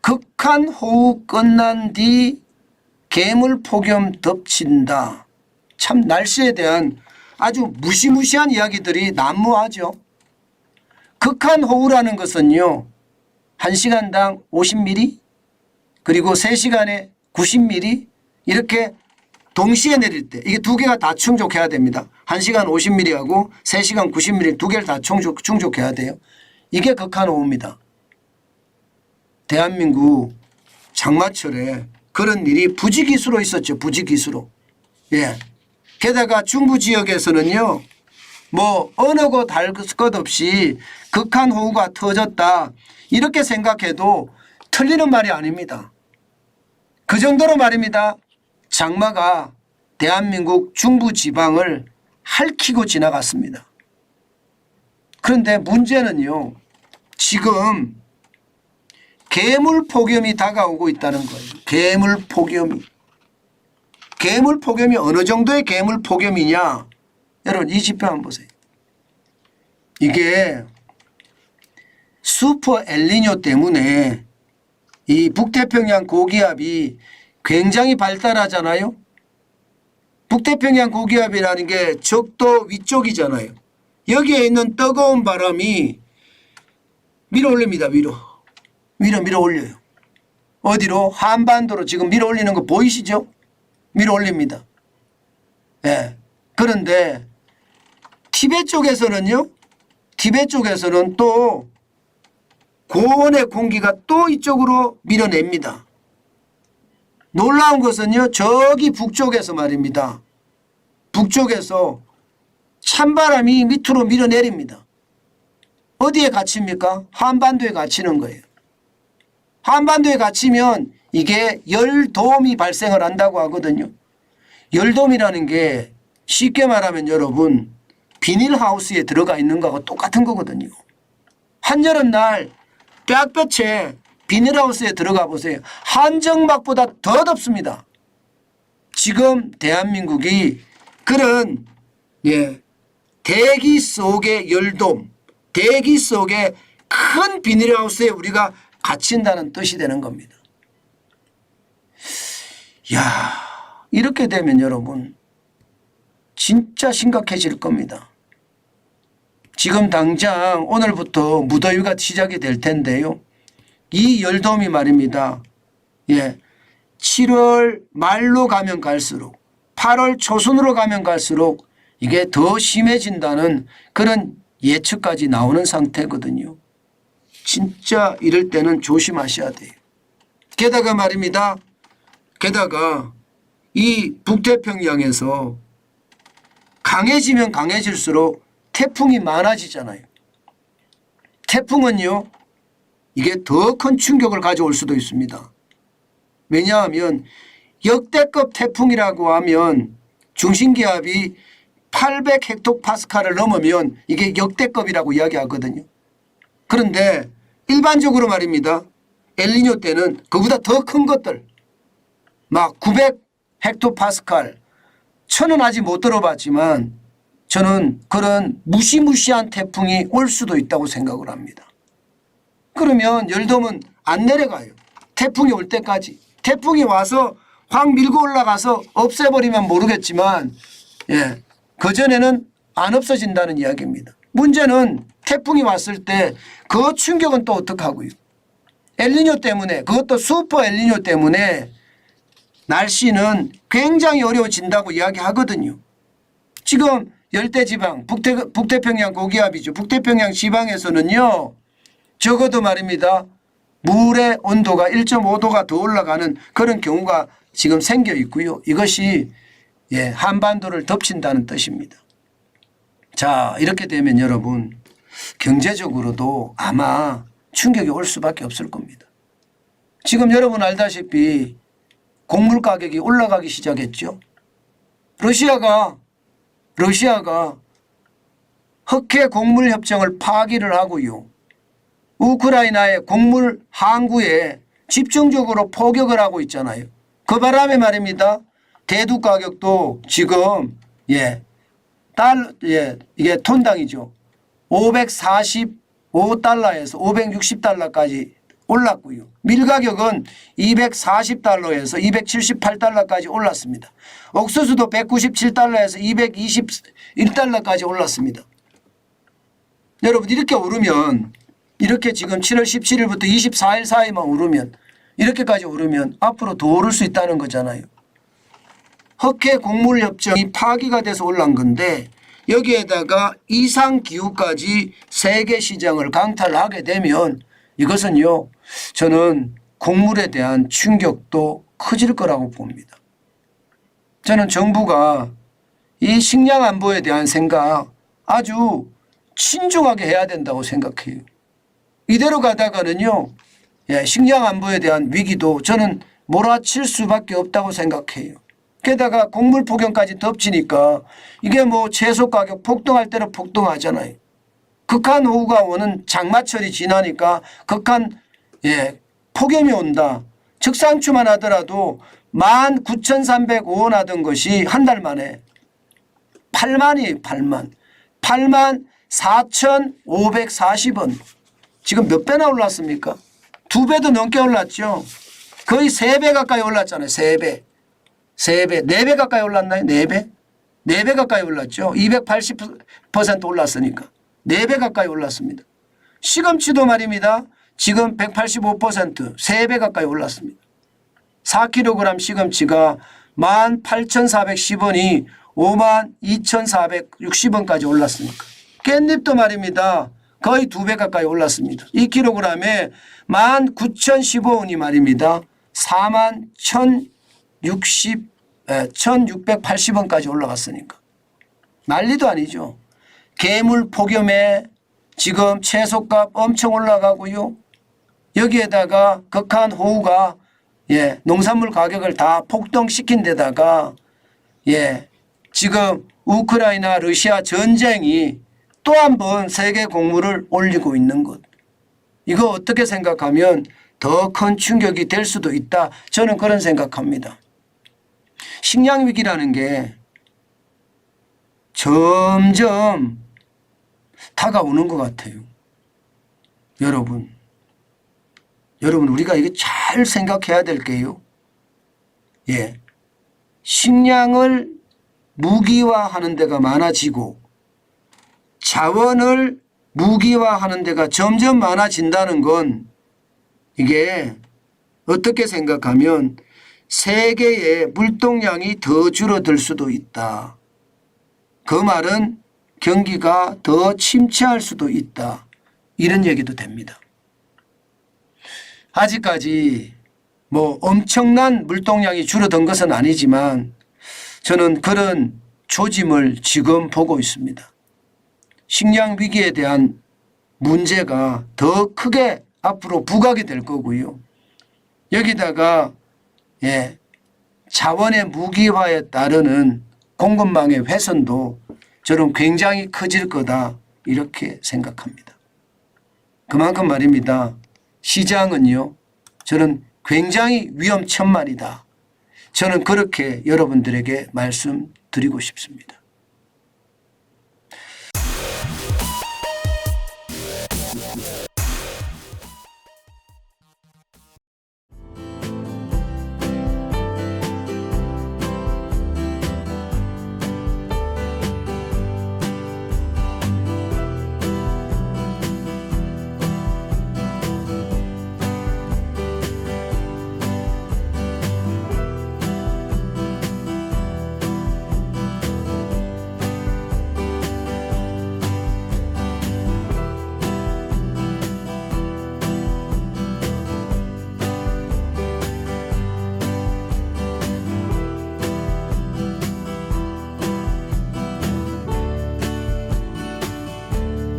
극한호우 끝난 뒤 괴물폭염 덮친다. 참 날씨에 대한 아주 무시무시한 이야기들이 난무하죠. 극한호우라는 것은요, 1시간당 50mm 그리고 3시간에 90mm 이렇게 동시에 내릴 때 이게 두 개가 다 충족해야 됩니다. 1시간 50mm하고 3시간 90mm 두 개를 다 충족해야 돼요. 이게 극한호우입니다. 대한민국 장마철에 그런 일이 부지기수로 있었죠. 부지기수로. 예. 게다가 중부 지역에서는요, 뭐 어느 곳 할 것 없이 극한호우가 터졌다 이렇게 생각해도 틀리는 말이 아닙니다. 그 정도로 말입니다. 장마가 대한민국 중부 지방을 핥히고 지나갔습니다. 그런데 문제는요, 지금 괴물폭염이 다가오고 있다는 거예요. 괴물폭염이. 괴물폭염이 어느 정도의 괴물폭염이냐. 여러분 이 지표 한번 보세요. 이게 슈퍼 엘니뇨 때문에 이 북태평양 고기압이 굉장히 발달하잖아요. 북태평양 고기압이라는 게 적도 위쪽이잖아요. 여기에 있는 뜨거운 바람이 밀어 올립니다. 위로 올려요. 어디로? 한반도로 지금 밀어 올리는 거 보이시죠? 밀어 올립니다. 예. 그런데 티베트 쪽에서는요, 티베트 쪽에서는 또 고온의 공기가 또 이쪽으로 밀어냅니다. 놀라운 것은요, 저기 북쪽에서 말입니다. 북쪽에서 찬바람이 밑으로 밀어내립니다. 어디에 갇힙니까? 한반도에 갇히는 거예요. 한반도에 갇히면 이게 열돔이 발생을 한다고 하거든요. 열돔이라는 게 쉽게 말하면 여러분 비닐하우스에 들어가 있는 거하고 똑같은 거거든요. 한여름날 빽볕에 비닐하우스에 들어가 보세요. 한정막보다 더 덥습니다. 지금 대한민국이 그런 대기 속의 열돔, 대기 속의 큰 비닐하우스에 우리가 갇힌다는 뜻이 되는 겁니다. 야, 이렇게 되면 여러분 진짜 심각해질 겁니다. 지금 당장 오늘부터 무더위가 시작이 될 텐데요. 이 열돔이 말입니다. 7월 말로 가면 갈수록 8월 초순으로 가면 갈수록 이게 더 심해진다는 그런 예측까지 나오는 상태거든요. 진짜 이럴 때는 조심하셔야 돼요. 게다가 말입니다. 게다가 이 북태평양에서 강해지면 강해질수록 태풍이 많아지잖아요. 태풍은요, 이게 더 큰 충격을 가져올 수도 있습니다. 왜냐하면 역대급 태풍이라고 하면 중심기압이 800헥토파스칼을 넘으면 이게 역대급이라고 이야기하거든요. 그런데 일반적으로 말입니다. 엘니뇨 때는 그보다 더 큰 것들 막 900헥토파스칼, 저는 아직 못 들어봤지만 저는 그런 무시무시한 태풍이 올 수도 있다고 생각을 합니다. 그러면 열돔은 안 내려가요. 태풍이 올 때까지. 태풍이 와서 확 밀고 올라가서 없애버리면 모르겠지만 그전에는 안 없어진다는 이야기입니다. 문제는 태풍이 왔을 때 그 충격은 또 어떡하고요. 엘니뇨 때문에, 그것도 슈퍼 엘니뇨 때문에 날씨는 굉장히 어려워진다고 이야기하거든요. 지금 열대지방 북태평양 고기압이죠. 북태평양 지방에서는요, 적어도 말입니다. 물의 온도가 1.5도가 더 올라가는 그런 경우가 지금 생겨 있고요. 이것이 한반도를 덮친다는 뜻입니다. 자, 이렇게 되면 여러분 경제적으로도 아마 충격이 올 수밖에 없을 겁니다. 지금 여러분 알다시피 곡물 가격이 올라가기 시작했죠. 러시아가 흑해 곡물 협정을 파기를 하고요. 우크라이나의 곡물 항구에 집중적으로 포격을 하고 있잖아요. 그 바람에 말입니다. 대두 가격도 지금 이게 톤당이죠. 545달러에서 560달러까지 올랐고요. 밀 가격은 240달러에서 278달러까지 올랐습니다. 옥수수도 197달러에서 221달러까지 올랐습니다. 여러분 이렇게 오르면 이렇게 지금 7월 17일부터 24일 사이만 오르면 이렇게까지 오르면 앞으로 더 오를 수 있다는 거잖아요. 흑해 곡물협정이 파기가 돼서 올란 건데 여기에다가 이상기후까지 세계 시장을 강탈하게 되면 이것은요 저는 곡물에 대한 충격도 커질 거라고 봅니다. 저는 정부가 이 식량 안보에 대한 생각 아주 신중하게 해야 된다고 생각해요. 이대로 가다가는요 식량 안보에 대한 위기도 저는 몰아칠 수밖에 없다고 생각해요. 게다가 곡물 폭염까지 덮치니까 이게 뭐 채소 가격 폭등할 때는 폭등하잖아요. 극한 호우가 오는 장마철이 지나니까 극한 폭염이 온다. 적상추만 하더라도 19,305원 하던 것이 한 달 만에 8만이에요. 8만 4,540원. 지금 몇 배나 올랐습니까? 2배도 넘게 올랐죠. 거의 3배 가까이 올랐잖아요. 3배. 4배 가까이 올랐나요? 4배? 4배 가까이 올랐죠. 280% 올랐으니까. 4배 가까이 올랐습니다. 시금치도 말입니다. 지금 185% 3배 가까이 올랐습니다. 4kg 시금치가 18,410원이 52,460원까지 올랐으니까. 깻잎도 말입니다. 거의 2배 가까이 올랐습니다. 2kg에 19,015원이 말입니다. 1,680원까지 올라갔으니까. 난리도 아니죠. 괴물 폭염에 지금 채소값 엄청 올라가고요. 여기에다가 극한 호우가 농산물 가격을 다 폭등시킨 데다가 지금 우크라이나 러시아 전쟁이 또 한 번 세계 곡물을 올리고 있는 것. 이거 어떻게 생각하면 더 큰 충격이 될 수도 있다. 저는 그런 생각합니다. 식량 위기라는 게 점점 다가오는 것 같아요. 여러분 우리가 이게 잘 생각해야 될 게요. 식량을 무기화하는 데가 많아지고 자원을 무기화하는 데가 점점 많아진다는 건 이게 어떻게 생각하면 세계의 물동량이 더 줄어들 수도 있다. 그 말은 경기가 더 침체할 수도 있다. 이런 얘기도 됩니다. 아직까지 뭐 엄청난 물동량이 줄어든 것은 아니지만 저는 그런 조짐을 지금 보고 있습니다. 식량 위기에 대한 문제가 더 크게 앞으로 부각이 될 거고요. 여기다가 자원의 무기화에 따르는 공급망의 훼손도 저는 굉장히 커질 거다 이렇게 생각합니다. 그만큼 말입니다. 시장은요 저는 굉장히 위험천만이다. 저는 그렇게 여러분들에게 말씀드리고 싶습니다.